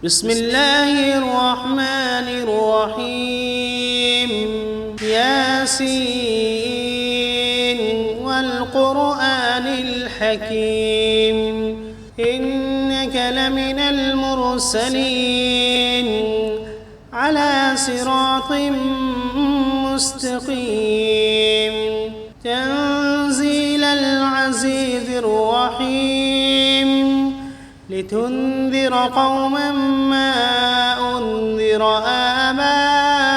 بسم الله الرحمن الرحيم ياسين والقرآن الحكيم إنك لمن المرسلين على صراط مستقيم تنزيل العزيز الرحيم لتنذر قوما ما أنذر آباؤهم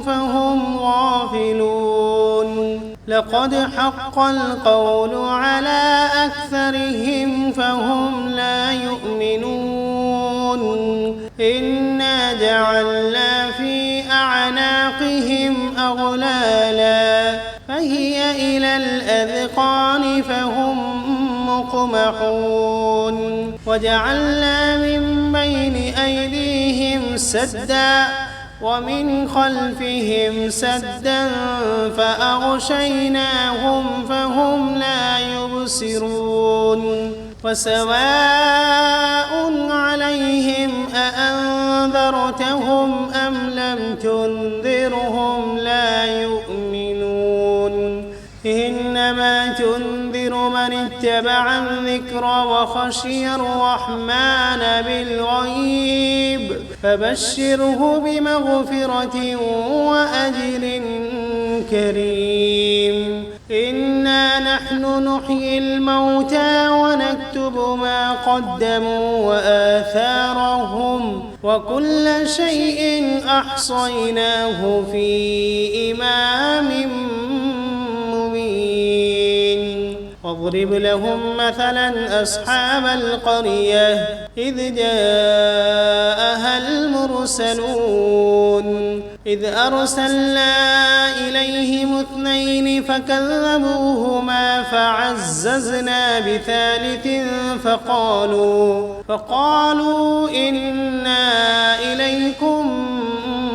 فهم غافلون لقد حق القول على أكثرهم فهم لا يؤمنون إنا جعلنا في أعناقهم أغلالا فهي إلى الأذقان فهم مقمحون وجعلنا من بين أيديهم سدا ومن خلفهم سدا فأغشيناهم فهم لا يبصرون وسواء عليهم أأنذرتهم أم لم تنذرهم لا يؤمنون إنما تنذر من اتبع الذكر وخشي الرحمن بالغيب فبشره بمغفرة وأجر كريم إنا نحن نحيي الموتى ونكتب ما قدموا وآثارهم وكل شيء أحصيناه في إمام واضرب لهم مثلا أصحاب القرية إذ جاءها المرسلون إذ أرسلنا إليهم 2 فكذبوهما فعززنا بثالث فقالوا إنا إليكم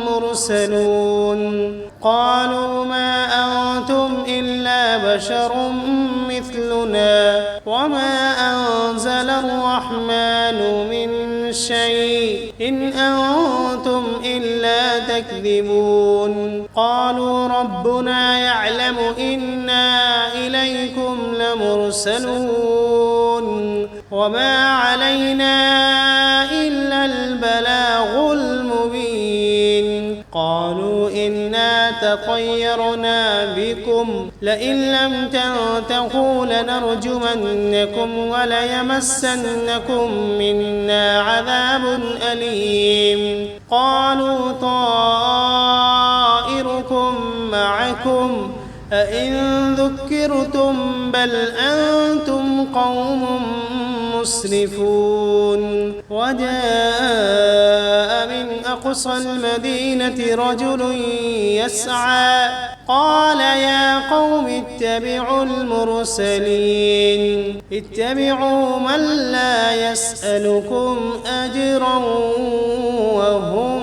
مرسلون قالوا ما أنتم إلا بشر مثلنا وما أنزل الرحمن من شيء إن أنتم إلا تكذبون قالوا ربنا يعلم إنا إليكم لمرسلون وما علينا إلا البلاغ المبين قالوا إنا تطيرنا بكم لئن لم تنتهوا لنرجمنكم وليمسنكم منا عذاب أليم قالوا طائركم معكم أئن ذكرتم بل أنتم قوم مسرفون وجاء من أقصى المدينة رجل يسعى قال يا قوم اتبعوا المرسلين اتبعوا من لا يسألكم أجرا وهم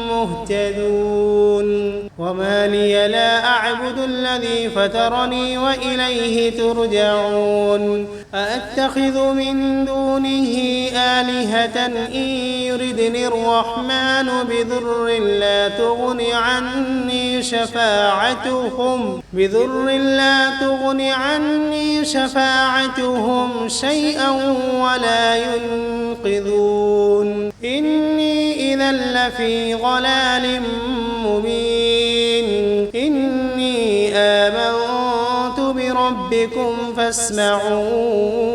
مهتدون وما لي لا أعبد الذي فطرني وإليه ترجعون أأتخذ من دونه آلهة إن يردني الرحمن بضر لا تغن عني شفاعتهم شيئا ولا ينقذون إني إذا لفي ضلال مبين إني آمنت بربكم فاسمعون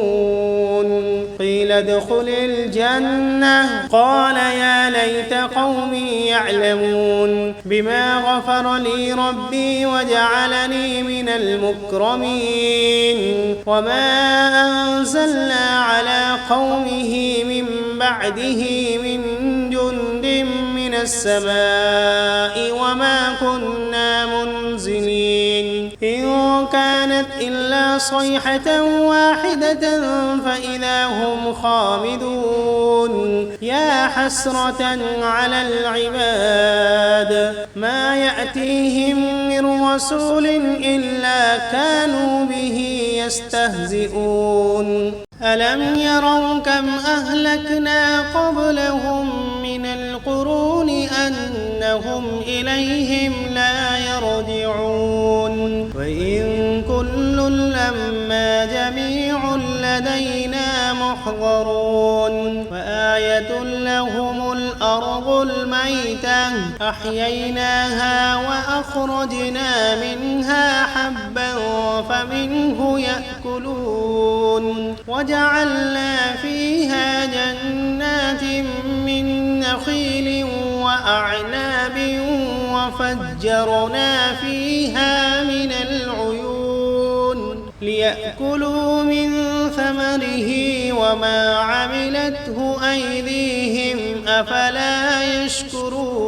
قيل ادخل الجنة قال يا ليت قومي يعلمون بما غفر لي ربي وجعلني من المكرمين وما أنزلنا على قومه من بعده من جند من السماء وما كنا منزلين إن كانت إلا صيحة واحدة فإذا هم خامدون يا حسرة على العباد ما يأتيهم من رسول إلا كانوا به يستهزئون ألم يروا كم أهلكنا قبلهم من القرون أنهم إليهم لا يرجعون وإن كل لما جميع لدينا محضرون وآية لهم الأرض الميتة أحييناها وأخرجنا منها حبا فمنه يأكلون وجعلنا فيها جنات من نخيل وأعناب وفجرنا فيها من العيون ليأكلوا من ثمره وما عملته أيديهم أفلا يشكرون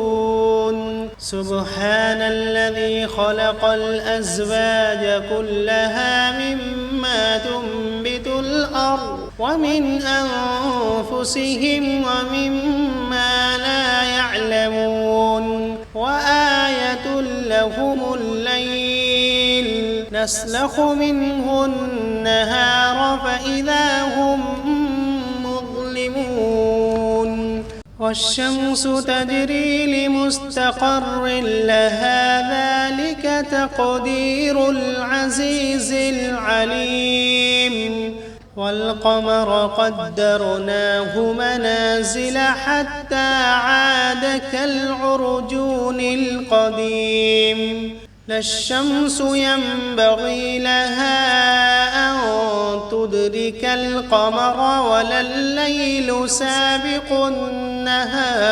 سبحان الذي خلق الأزواج كلها مما تنبت الأرض ومن أنفسهم ومما لا يعلمون وآية لهم الليل نسلخ منه النهار فإذا هم مظلمون والشمس تجري لمستقر لها ذلك تقدير العزيز العليم والقمر قدرناه منازل حتى عاد كالعرجون القديم لا الشمس ينبغي لها أن تدرك القمر ولا الليل سابق النهار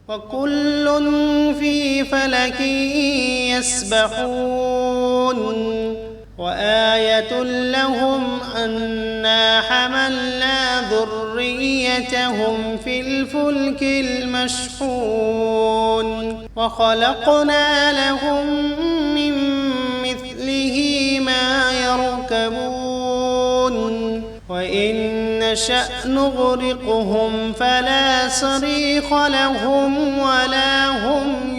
وكل في فلك يسبحون وآية لهم أنا حملنا ذريتهم في الفلك المشحون وخلقنا لهم من مثله ما يركبون وإن نشأ نغرقهم فلا صريخ لهم ولا هم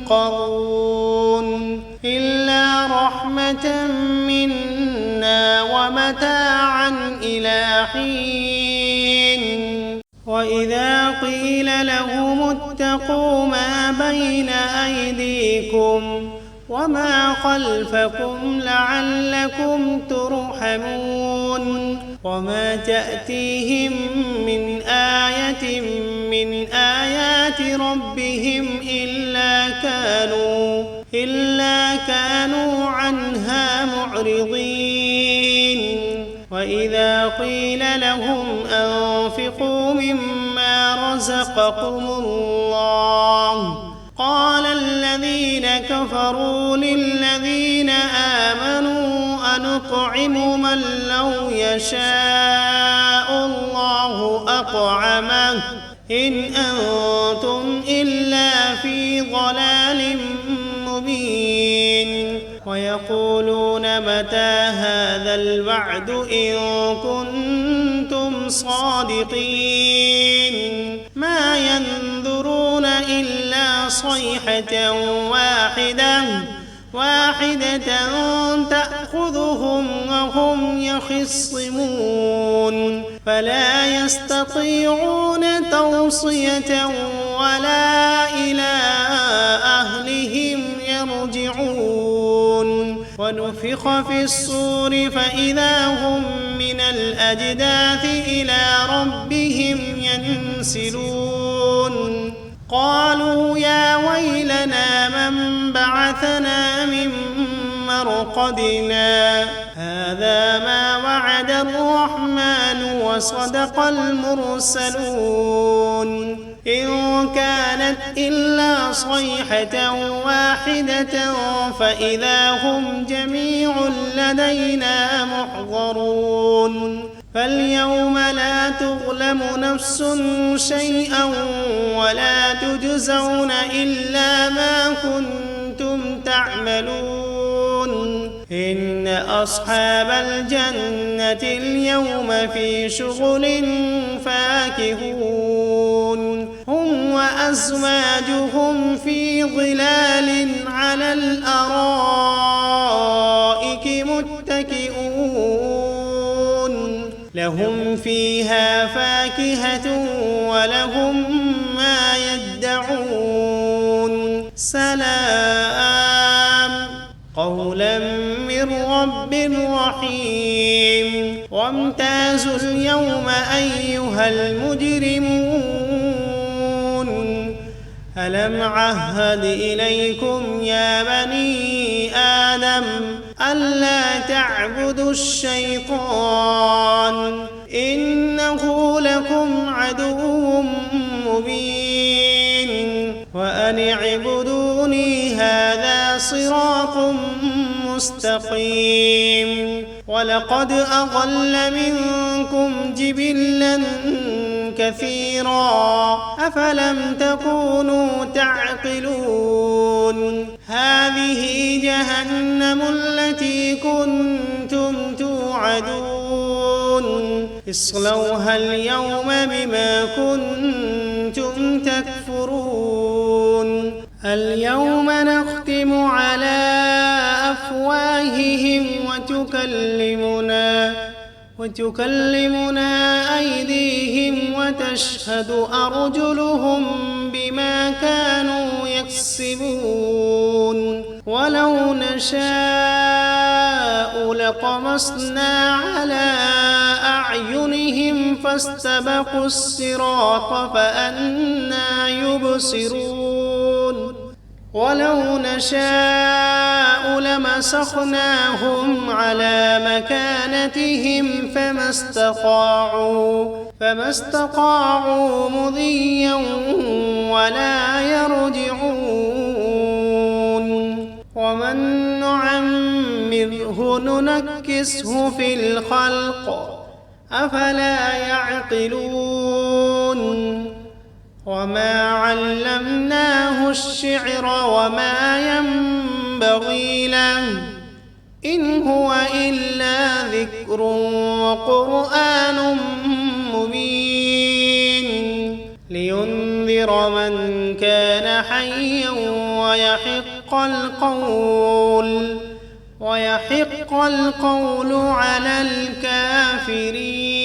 ينقذون إلا رحمة منا ومتاعا إلى حين وإذا قيل لهم اتقوا ما بين أيديكم وما خلفكم لعلكم ترحمون وما تأتيهم من آية من آيات ربهم إلا كانوا عنها معرضين وإذا قيل لهم أنفقوا مما رزقكم الله قال الذين كفروا للذين آمنوا أنطعم من لو يشاء الله أطعمه إن أنتم إلا في ضلال مبين ويقولون متى هذا الوعد إن كنتم صادقين ما ينظرون إلا صيحة واحدة تأخذهم وهم يخصمون فلا يستطيعون توصية ولا إلى أهلهم يرجعون ونفخ في الصور فإذا هم من الأجداث إلى ربهم ينسلون قالوا يا ويلنا من بعثنا من مرقدنا هذا ما وعد الرحمن وصدق المرسلون إن كانت إلا صيحة واحدة فإذا هم جميع لدينا محضرون فاليوم لا تظلم نفس شيئا ولا تجزون إلا ما كنتم تعملون إن أصحاب الجنة اليوم في شغل فاكهون هم وأزواجهم في ظلال على الأرائك متكئون فيها فاكهة ولهم ما يدعون سلام قولا من رب رحيم وامتازوا اليوم أيها المجرمون ألم عهد إليكم يا بني آدم ألا تعبدوا الشيطان إنه لكم عدو مبين وأن اعبدوني هذا صراط مستقيم ولقد أضل منكم جبلا كثيرا أفلم تكونوا تعقلون هذه جهنم التي كنتم توعدون اصلوها اليوم بما كنتم تكفرون اليوم نختم على أفواههم وتكلمنا أيديهم وتشهد أرجلهم بما كانوا يكسبون ولو نشاء لطمسنا على أعينهم فاستبقوا الصراط فأنى يبصرون ولو نشاء لمسخناهم على مكانتهم فما استطاعوا مضيا ولا يرجعون ومن نعمره ننكسه في الخلق أفلا يعقلون وما علمناه الشعر وما ينبغي له إن هو إلا ذكر وقرآن مبين لينذر من كان حيا ويحق القول على الكافرين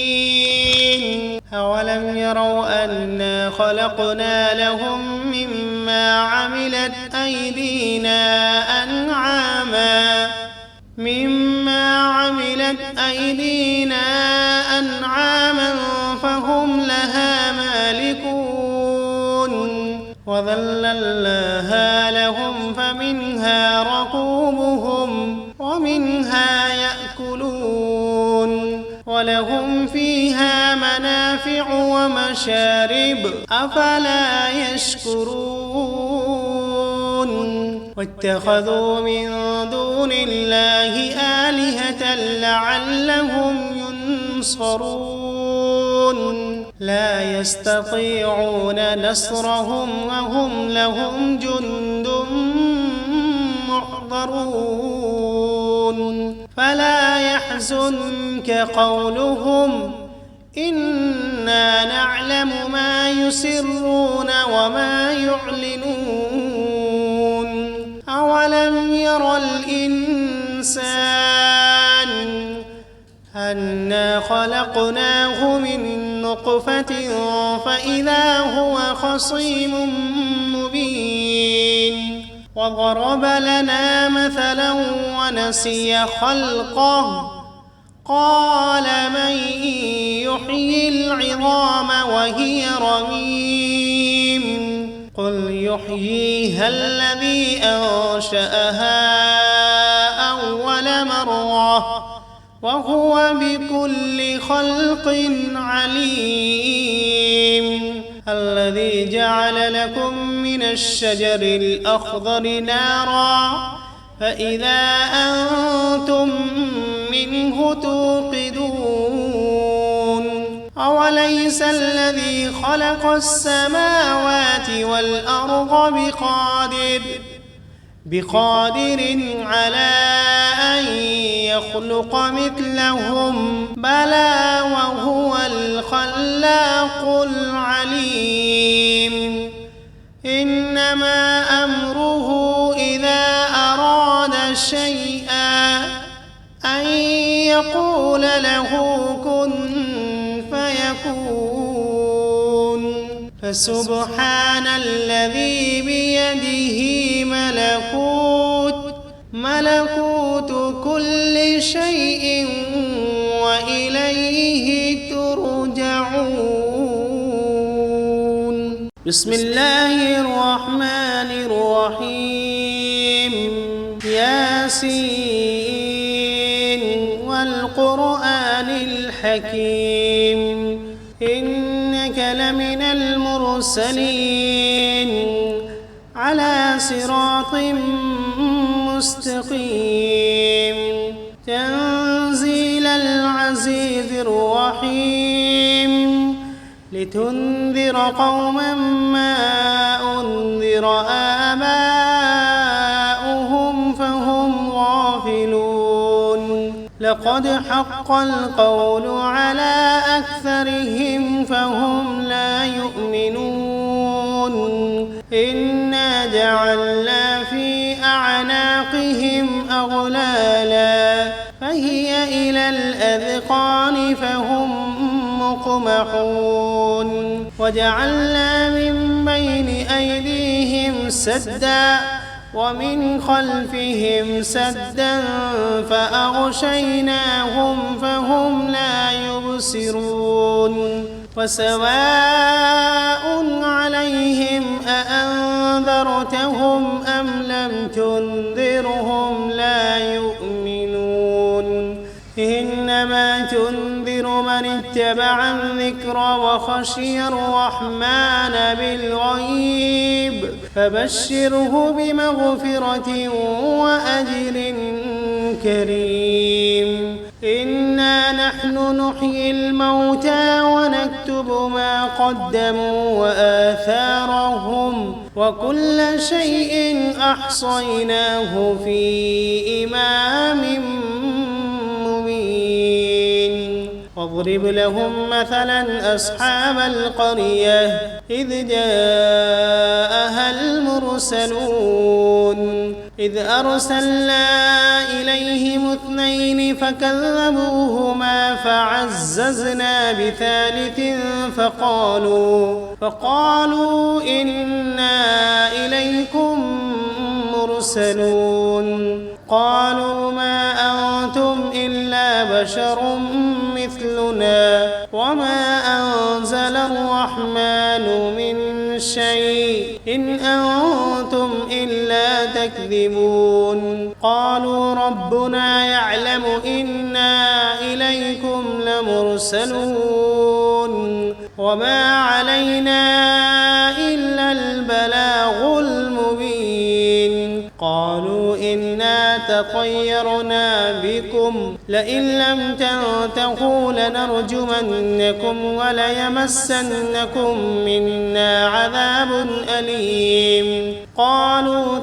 أولم يروا أنا خلقنا لهم مما عملت أيدينا أنعاما فهم لها مالكون وذللناها لهم فمنها ركوبهم ومنها يأكلون ولهم فيها منافع ومشارب أفلا يشكرون واتخذوا من دون الله آلهة لعلهم ينصرون لا يستطيعون نصرهم وهم لهم جند محضرون فلا يحزنك قولهم إنا نعلم ما يسرون وما يعلنون أولم ير الإنسان أنا خلقناه من نطفة فإذا هو خصيم مبين وضرب لنا مثلا ونسي خلقه قال من يحيي العظام وهي رميم قل يحييها الذي أنشأها أول مرة وهو بكل خلق عليم الذي جعل لكم من الشجر الأخضر نارا فإذا أنتم منه توقدون أوليس الذي خلق السماوات والأرض بقادر على أن يخلق مثلهم بلى وهو الخلاق العليم إنما أمره إذا أراد شيئا أن يقول له كن فسبحان الذي بيده ملكوت كل شيء وإليه ترجعون. بسم الله الرحمن الرحيم. ياسين والقرآن الحكيم إنك لمن المرسلين على صراط مستقيم تنزيل العزيز الرحيم لتنذر قوما ما أنذر آباؤهم فهم غافلون لقد حق القول على أكثرهم فهم لا يؤمنون إنا جعلنا في أعناقهم أغلالا فهي إلى الأذقان فهم مقمحون وجعلنا من بين أيديهم سدا ومن خلفهم سدا فأغشيناهم فهم لا يبصرون وسواء عليهم أأنذرتهم أم لم تنذرهم لا يؤمنون إنما تنذر من اتبع الذكر وخشي الرحمن بالغيب فبشره بمغفرة وأجر كريم إنا نحن نحيي الموتى ونكتب ما قدموا وآثارهم وكل شيء أحصيناه في إمام مبين واضرب لهم مثلا أصحاب القرية إذ جاءها المرسلون إذ أرسلنا إليهم 2 فكذبوهما فعززنا بثالث فقالوا إنا إليكم مرسلون قالوا ما أنتم إلا بشر مثلنا وما أنزل الرحمن من شيء إن أنتم إلا تكذبون قالوا ربنا يعلم إنا إليكم لمرسلون وما علينا إلا البلاغ المبين قالوا إنا تطيرنا بكم لئن لم تنتهوا لنرجمنكم وليمسنكم منا عذاب أليم قالوا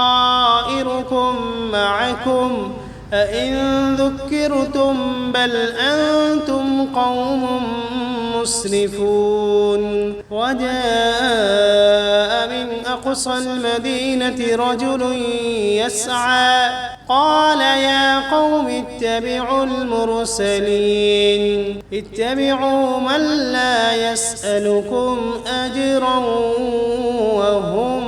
طائركم معكم أئن ذكرتم بل أنتم قوم مسرفون وجاء من أقصى المدينة رجل يسعى قال يا قوم اتبعوا المرسلين اتبعوا من لا يسألكم أجرا وهم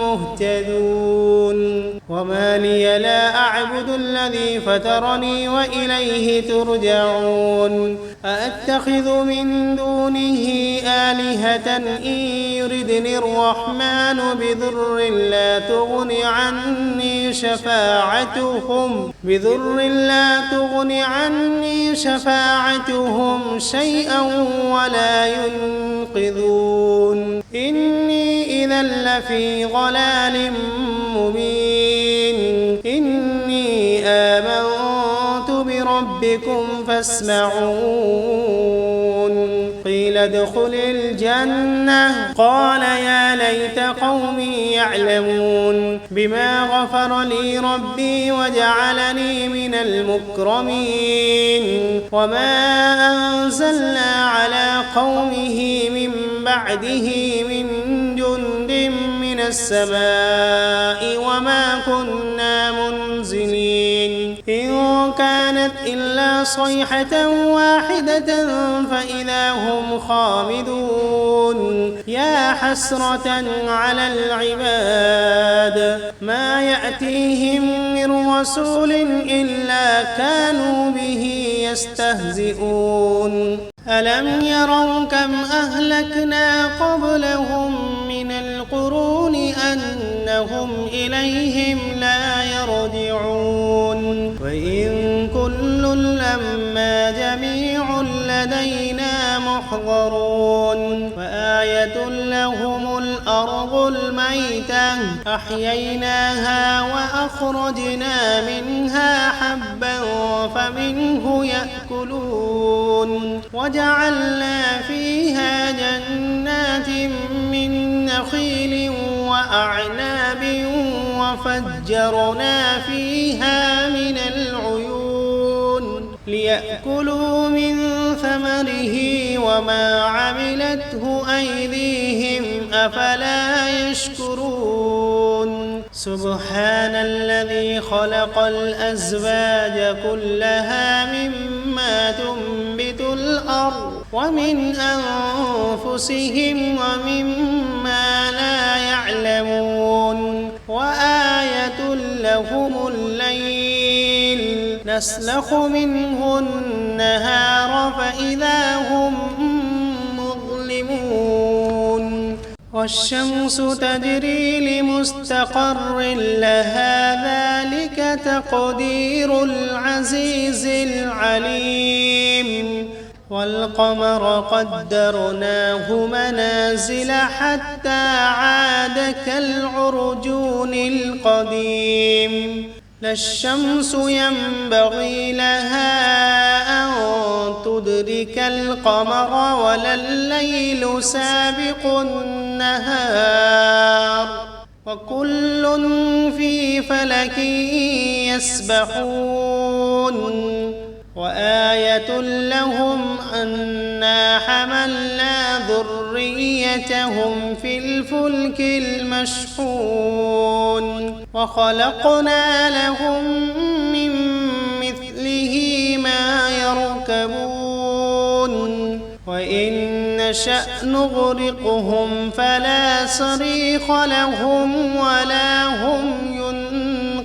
مهتدون وما لي لا أعبد الذي فطرني وإليه ترجعون أأتخذ من دونه آلهة إن يردني الرحمن بضر لا تغن عني شفاعتهم شيئا ولا ينقذون إني إذا لفي ضلال مبين إني آمنت بربكم فاسمعون قيل ادخل الجنة قال يا ليت قومي يعلمون بما غفر لي ربي وجعلني من المكرمين وما أنزلنا على قومه من بعده من جند من السماء وما كنا منزلين إن كانت إلا صيحة واحدة فإذا هم خامدون يا حسرة على العباد ما يأتيهم من رسول إلا كانوا به يستهزئون ألم يروا كم أهلكنا قبلهم من القرون أنهم إليهم لا يرجعون وإن كل لما جميع لدينا محضرون وآية لهم الأرض الميتة أحييناها وأخرجنا منها حبا فمنه يأكلون وجعلنا فيها جنات من نخيل وأعناب وفجرنا فيها من العيون ليأكلوا من ثمره وما عملته أيديهم أفلا يشكرون سبحان الذي خلق الأزواج كلها مما تنبت الأرض ومن أنفسهم ومما لا يعلمون وآية لهم الليل نسلخ منه النهار فإذا هم مظلمون والشمس تجري لمستقر لها ذلك تقدير العزيز العليم والقمر قدرناه منازل حتى عاد كالعرجون القديم لا الشمس ينبغي لها أن تدرك القمر ولا الليل سابق النهار وكل في فلك يسبحون وآية لهم أنا حملنا ذريتهم في الفلك المشحون وخلقنا لهم من مثله ما يركبون وإن نشأ نغرقهم فلا صريخ لهم ولا هم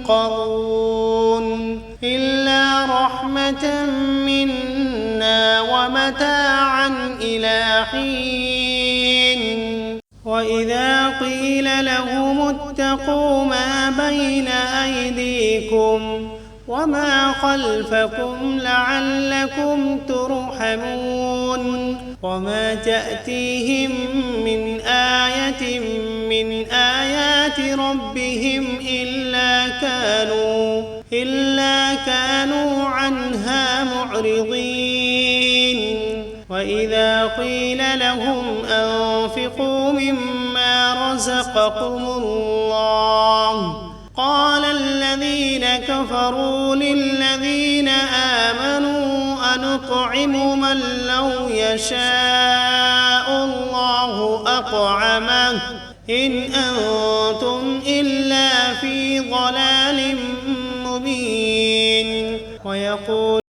ينقذون إلا رحمة منا ومتاعا إلى حين وإذا قيل لهم اتقوا ما بين أيديكم وما خلفكم لعلكم ترحمون وما تأتيهم من آية من آيات ربهم إلا كانوا عنها معرضين وإذا قيل لهم أنفقوا مما رزقكم الله قال الذين كفروا للذين آمنوا أنطعم من لو يشاء الله أطعمه إن أنتم إلا في ضلال مبين ويقول